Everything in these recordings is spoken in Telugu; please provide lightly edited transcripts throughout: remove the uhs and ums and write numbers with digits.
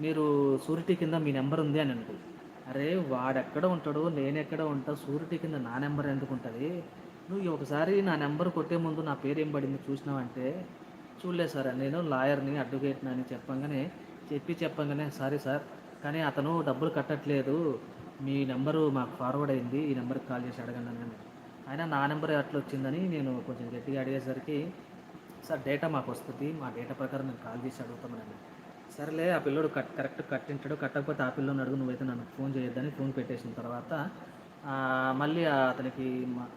మీరు షూరిటీ కింద మీ నెంబర్ ఉంది అని అంటది. అరే వాడెక్కడ ఉంటాడు, నేనెక్కడ ఉంటా, షూరిటీ కింద నా నెంబర్ ఎందుకుంటది? నువ్వు ఒకసారి నా నెంబర్ కొట్టే ముందు నా పేరేం పడింది చూసినావంటే, చూడలేదు సార్ నేను లాయర్‌ని, అడ్వకేట్‌ని అని చెప్పంగానే సారీ సార్ కానీ అతను డబ్బులు కట్టట్లేదు. మీ నెంబరు మాకు ఫార్వర్డ్ అయింది. ఈ నెంబర్‌కి కాల్ చేసి అడగండి అని అన్నాడు. అయినా నా నెంబర్ ఎట్లొచ్చిందని నేను కొంచెం గట్టిగా అడిగేసరికి, సార్ డేటా మాకొస్తది. మా డేటా ప్రకారం మేము కాల్ చేసి అడుగుతామని అన్నాడు. సరేలే ఆ పిల్లోడు కరెక్ట్ కట్టింటాడు. కట్టకపోతే ఆ పిల్లోడిని అడుగు నువ్వైతే నన్ను ఫోన్ చేయొద్దని ఫోన్ పెట్టేసిన తర్వాత మళ్ళీ అతనికి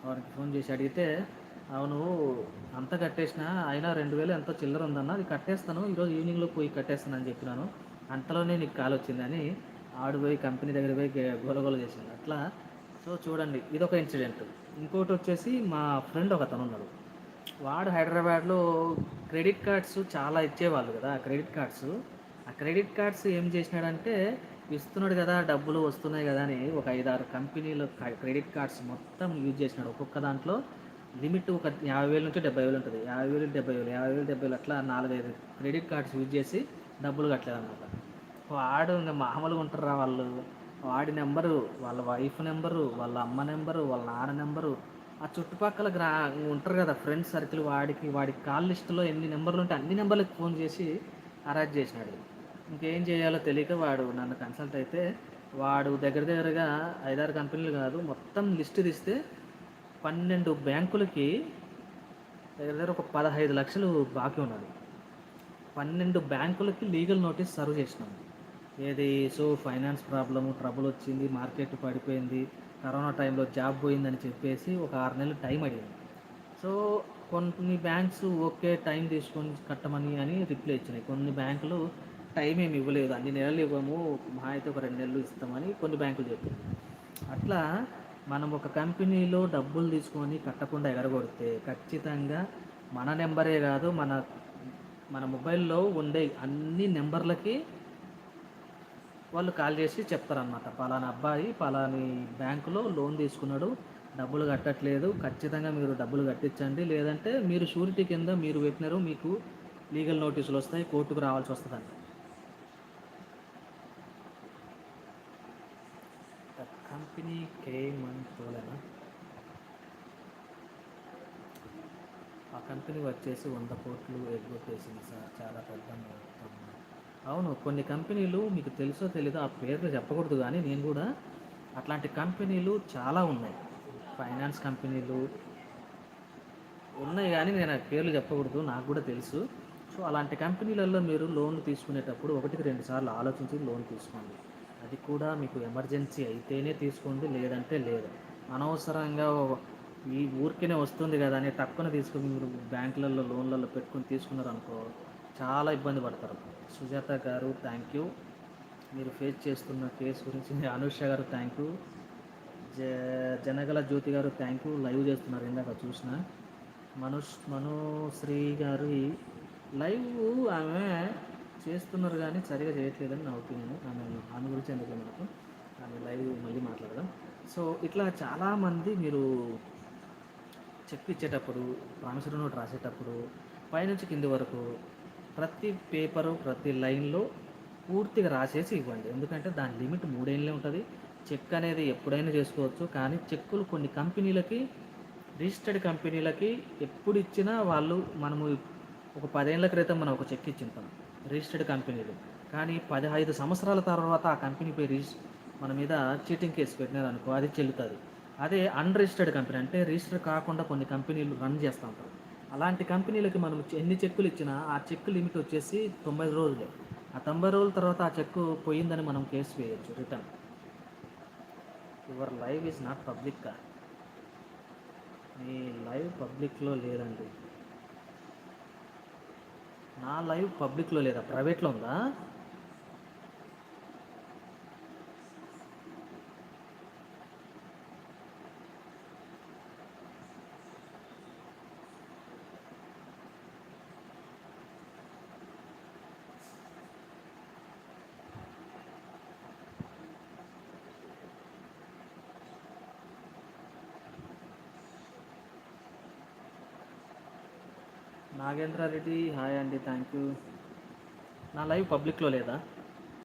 వాడికి ఫోన్ చేసి అడిగితే, అవును అంతా కట్టేసినా అయినా 2000 ఎంతో చిల్లర ఉందన్న అది కట్టేస్తాను. ఈరోజు ఈవినింగ్‌లో పోయి కట్టేస్తాను అని చెప్పినాను. అంతలోనే నీకు కాల్ వచ్చిందని ఆడు పోయి కంపెనీ దగ్గర పోయి గోలగోల చేసిండు. అట్లా సో చూడండి ఇదొక ఇన్సిడెంట్. ఇంకోటొచ్చేసి మా ఫ్రెండ్ ఒకతనున్నాడు. వాడు హైదరాబాద్‌లో క్రెడిట్ కార్డ్స్ చాలా ఇచ్చేవాళ్ళు గదా! Credit cards. ఆ క్రెడిట్ కార్డ్స్ ఏం చేసినాడంటే, ఇస్తున్నాడు గదా! డబ్బులు వస్తున్నాయి గదా! అని ఒక 5, 6 కంపెనీలు క్రెడిట్ కార్డ్స్ మొత్తం యూజ్ చేసినాడు. ఒక్కొక్క దాంట్లో లిమిట్ ఒక 50,000 నుంచి 70,000 ఉంటది. 50,000, 70,000, 50,000, 70,000 అట్లా 4, 5 క్రెడిట్ కార్డ్స్ యూజ్ చేసి డబ్బులు కట్టలేదన్నమాట. వాడు ఇంక మామూలుగా ఉంటార్రా వాళ్ళు. వాడి నెంబరు, వాళ్ళ వైఫ్ నెంబరు, వాళ్ళ అమ్మ నెంబరు, వాళ్ళ నాన్న నెంబరు, ఆ చుట్టుపక్కల ఉంటారు కదా ఫ్రెండ్స్ సర్కిల్ వాడి కాల్ లిస్టులో ఎన్ని నెంబర్లు ఉంటే అన్ని నెంబర్లకు ఫోన్ చేసి హరాస్ చేసినాడు. ఇంకేం చేయాలో తెలియక వాడు నన్ను కన్సల్ట్ అయితే, వాడు దగ్గర దగ్గరగా 5, 6 కంపెనీలు కాదు మొత్తం లిస్ట్ తీస్తే 12 బ్యాంకులకి దగ్గర దగ్గర ఒక 15 లక్షలు బాకీ ఉన్నాడు. 12 బ్యాంకులకి లీగల్ నోటీస్ సర్వ్ చేసినాం. ఏది సో ఫైనాన్స్ ప్రాబ్లము, ట్రబుల్ వచ్చింది, మార్కెట్ పడిపోయింది, కరోనా టైంలో జాబ్ పోయిందని చెప్పేసి ఒక 6 నెలలు టైం అడిగింది. సో కొన్ని బ్యాంక్స్ ఓకే టైం తీసుకొని కట్టమని అని రిప్లై ఇచ్చినాయి. కొన్ని బ్యాంకులు టైం ఏమి ఇవ్వలేదు, అన్ని నెలలు ఇవ్వము, మహా అయితే ఒక 2 నెలలు ఇస్తామని కొన్ని బ్యాంకులు చెప్పింది. అట్లా మనం ఒక కంపెనీలో డబ్బులు తీసుకొని కట్టకుండా ఎగరగొడితే ఖచ్చితంగా మన నెంబరే కాదు మన మన మొబైల్లో ఉండే అన్ని నెంబర్లకి వాళ్ళు కాల్ చేసి చెప్తారనమాట. పలానా అబ్బాయి పలాని బ్యాంకులో లోన్ తీసుకున్నాడు, డబ్బులు కట్టట్లేదు, ఖచ్చితంగా మీరు డబ్బులు కట్టించండి, లేదంటే మీరు షూరిటీ కింద మీరు పెట్టినారు, మీకు లీగల్ నోటీసులు వస్తాయి, కోర్టుకు రావాల్సి వస్తుందంట. ద కంపెనీ కేమ్ అని పోలేనా, ఆ కంపెనీ వచ్చేసి 100 కోట్లు ఎగ్గొట్టేసింది సార్, చాలా పెద్ద మొత్తం. అవును కొన్ని కంపెనీలు మీకు తెలుసో తెలీదో ఆ పేర్లు చెప్పకూడదు కానీ నేను కూడా అట్లాంటి కంపెనీలు చాలా ఉన్నాయి. ఫైనాన్స్ కంపెనీలు ఉన్నాయి కానీ నేను ఆ పేర్లు చెప్పకూడదు, నాకు కూడా తెలుసు. సో అలాంటి కంపెనీలలో మీరు లోన్లు తీసుకునేటప్పుడు 1కి 2 సార్లు ఆలోచించి లోన్ తీసుకోండి. అది కూడా మీకు ఎమర్జెన్సీ అయితేనే తీసుకోండి, లేదంటే లేదు. అనవసరంగా ఈ ఊరికేనే వస్తుంది కదా అని టక్కున తీసుకొని మీరు బ్యాంకులలో లోన్లలో పెట్టుకొని తీసుకున్నారనుకో చాలా ఇబ్బంది పడతారు. సుజాత గారు థ్యాంక్ యూ, మీరు ఫేస్ చేస్తున్న కేసు గురించి. అనుష గారు థ్యాంక్ యూ, జనగల జ్యోతి గారు థ్యాంక్ యూ, లైవ్ చేస్తున్నారు ఇందాక చూసిన. మనుశ్రీ గారి లైవ్ ఆమె చేస్తున్నారు కానీ సరిగా చేయట్లేదని నా ఒపీనియన్. ఆమె గురించి ఎందుకు మనకు, ఆమె లైవ్ మళ్ళీ మాట్లాడదాం. సో ఇట్లా చాలామంది మీరు చెక్ ఇచ్చేటప్పుడు, ప్రామిసరీ నోట్ రాసేటప్పుడు పైనుంచి కింది వరకు ప్రతి పేపరు ప్రతి లైన్లో పూర్తిగా రాసేసి ఇవ్వండి. ఎందుకంటే దాని లిమిట్ 3 ఏళ్ళే ఉంటుంది. చెక్ అనేది ఎప్పుడైనా చేసుకోవచ్చు, కానీ చెక్కులు కొన్ని కంపెనీలకి, రిజిస్టర్డ్ కంపెనీలకి ఎప్పుడు ఇచ్చినా వాళ్ళు మనము ఒక 10 ఏళ్ల క్రితం మనం ఒక చెక్ ఇచ్చింటాం రిజిస్టర్డ్ కంపెనీలు, కానీ 15 సంవత్సరాల తర్వాత ఆ కంపెనీపై మన మీద చీటింగ్ కేసు పెట్టినారనుకో అది చెల్లుతుంది. అదే అన్రిజిస్టర్డ్ కంపెనీ అంటే రిజిస్టర్ కాకుండా కొన్ని కంపెనీలు రన్ చేస్తూ ఉంటారు. అలాంటి కంపెనీలకి మనం ఎన్ని చెక్కులు ఇచ్చినా ఆ చెక్ లిమిట్ వచ్చేసి 90 రోజులే. ఆ 90 రోజుల తర్వాత ఆ చెక్కు పోయిందని మనం కేసు వేయచ్చు return. Your live is not public. Me live పబ్లిక్లో లేదండి. నా లైవ్ పబ్లిక్లో లేదా, ప్రైవేట్లో ఉందా? నాగేంద్ర రెడ్డి హాయ్ అండి థ్యాంక్ యూ. నా లైవ్ పబ్లిక్లో లేదా?